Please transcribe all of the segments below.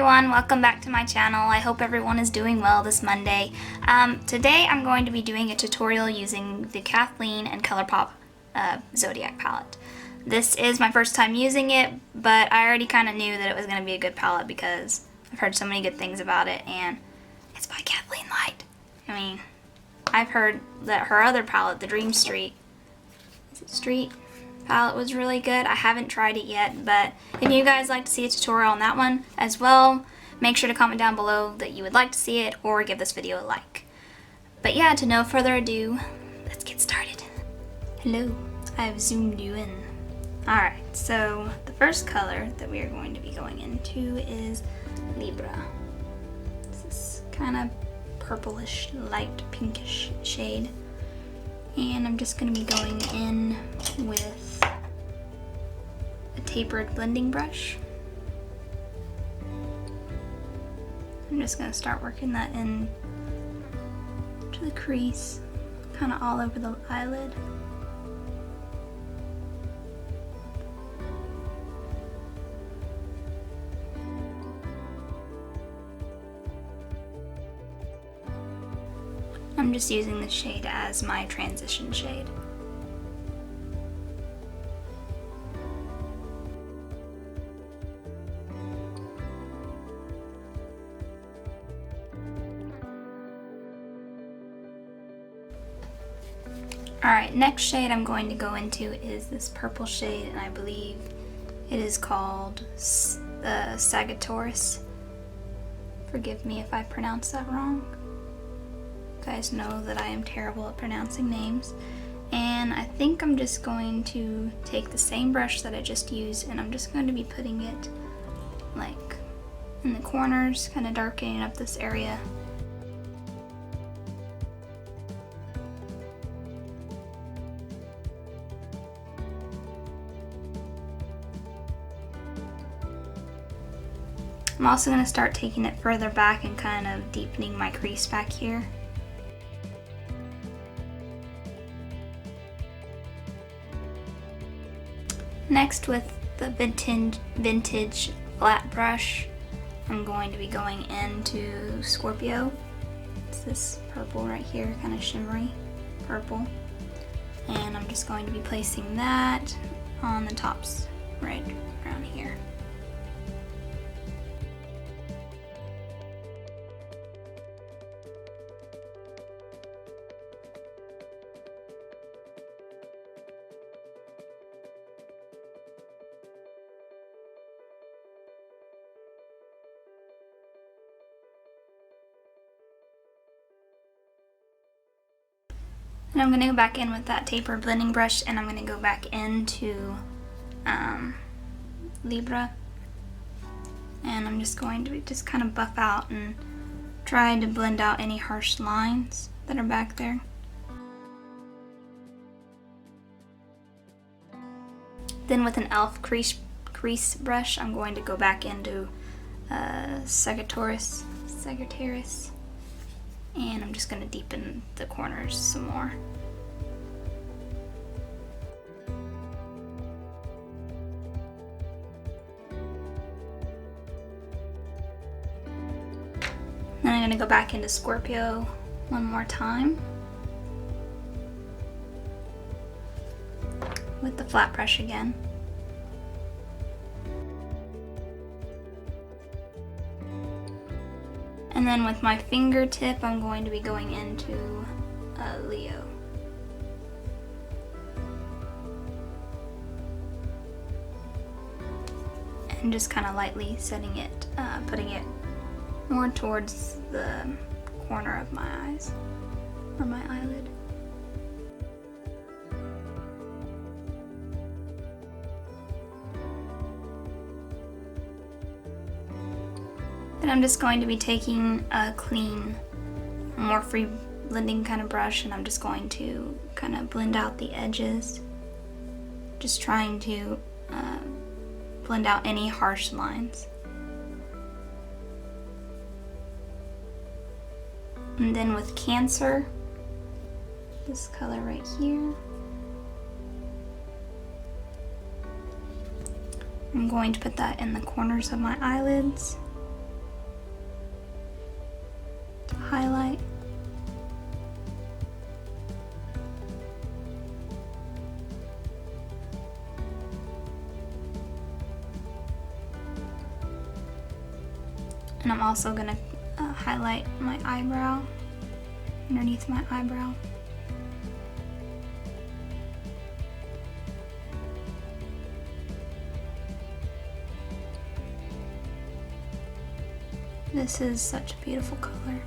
everyone, welcome back to my channel. I hope everyone is doing well this Monday. Today I'm going to be doing a tutorial using the Kathleen and Colorpop Zodiac palette. This is my first time using it, but I already kind of knew that it was going to be a good palette because I've heard so many good things about it, and it's by Kathleen Light. I mean, I've heard that her other palette, the Dream Street, palette, was really good. I haven't tried it yet, but if you guys like to see a tutorial on that one as well, make sure to comment down below that you would like to see it or give this video a like. But yeah, to no further ado, let's get started. Hello, I've zoomed you in. Alright, so the first color that we are going to be going into is Libra. This is kind of purplish, light pinkish shade. And I'm just going to be going in with a tapered blending brush. I'm just going to start working that in to the crease, kind of all over the eyelid. I'm just using this shade as my transition shade. Alright, next shade I'm going to go into is this purple shade, and I believe it is called Sagittarius. Forgive me if I pronounce that wrong. You guys know that I am terrible at pronouncing names. And I think I'm just going to take the same brush that I just used, and I'm just going to be putting it like in the corners, kind of darkening up this area. I'm also going to start taking it further back and kind of deepening my crease back here. Next, with the vintage flat brush, I'm going to be going into Scorpio. It's this purple right here, kind of shimmery purple. And I'm just going to be placing that on the tops right around here. And I'm going to go back in with that tapered blending brush, and I'm going to go back into Libra. And I'm just going to just kind of buff out and try to blend out any harsh lines that are back there. Then with an e.l.f. crease brush, I'm going to go back into Sagittarius. And I'm just going to deepen the corners some more. Then I'm going to go back into Scorpio one more time with the flat brush again. And then with my fingertip, I'm going to be going into Leo. And just kind of lightly setting it, putting it more towards the corner of my eyes, or my eyelid. Then I'm just going to be taking a clean, more free blending kind of brush, and I'm just going to kind of blend out the edges. Just trying to blend out any harsh lines. And then with Cancer, this color right here, I'm going to put that in the corners of my eyelids. And I'm also gonna highlight my eyebrow, underneath my eyebrow. This is such a beautiful color.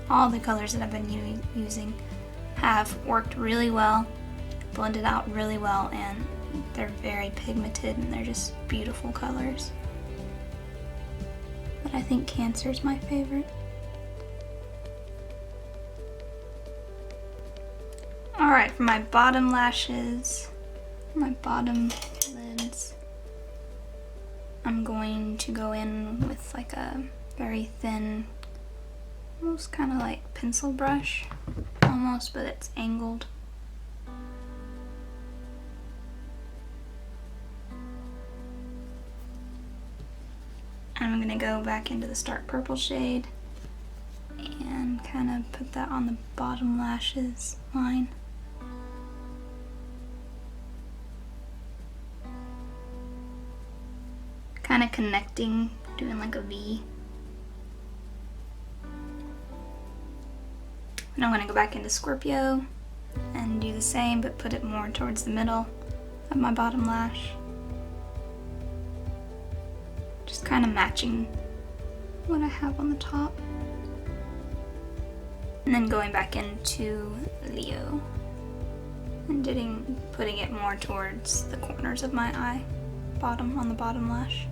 All the colors that I've been using have worked really well, blended out really well, and they're very pigmented and they're just beautiful colors. But I think Cancer is my favorite. Alright, for my bottom lashes, my bottom lids, I'm going to go in with like a very thin, almost kind of like pencil brush, almost, but it's angled. And I'm going to go back into the stark purple shade and kind of put that on the bottom lashes line. Kind of connecting, doing like a V. And I'm going to go back into Scorpio and do the same, but put it more towards the middle of my bottom lash. Just kind of matching what I have on the top. And then going back into Leo and putting it more towards the corners of my eye, on the bottom lash.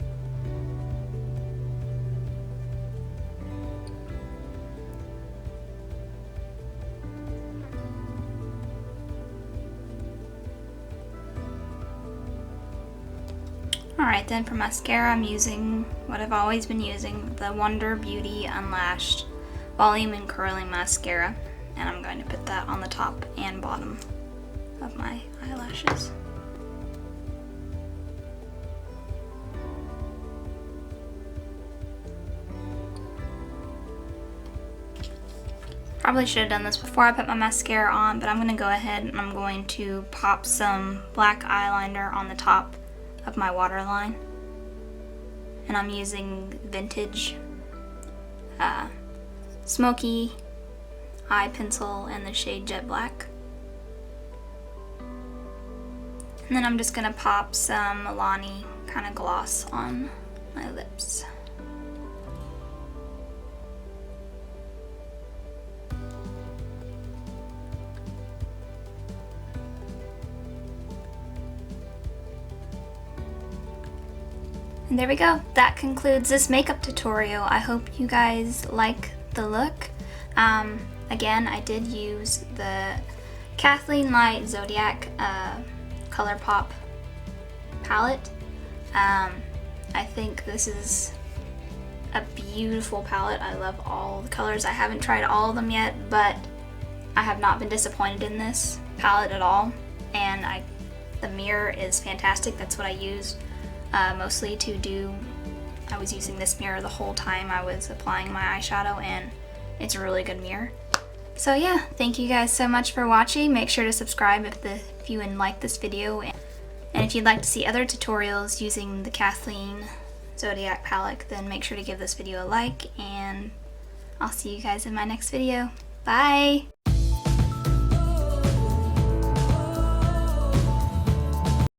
Alright, then for mascara, I'm using what I've always been using, the Wonder Beauty Unlashed Volume and Curling Mascara. And I'm going to put that on the top and bottom of my eyelashes. Probably should have done this before I put my mascara on, but I'm going to go ahead and I'm going to pop some black eyeliner on the top of my waterline. And I'm using Vintage Smoky Eye Pencil in the shade Jet Black. And then I'm just going to pop some Milani kind of gloss on my lips. And there we go. That concludes this makeup tutorial. I hope you guys like the look. Again, I did use the Kathleen Light Zodiac Colorpop palette. I think this is a beautiful palette. I love all the colors. I haven't tried all of them yet, but I have not been disappointed in this palette at all. And the mirror is fantastic. That's what I used mostly to do. I was using this mirror the whole time I was applying my eyeshadow, and it's a really good mirror. So yeah, thank you guys so much for watching. Make sure to subscribe if you like this video, and if you'd like to see other tutorials using the Kathleen Zodiac palette, then make sure to give this video a like, and I'll see you guys in my next video. Bye!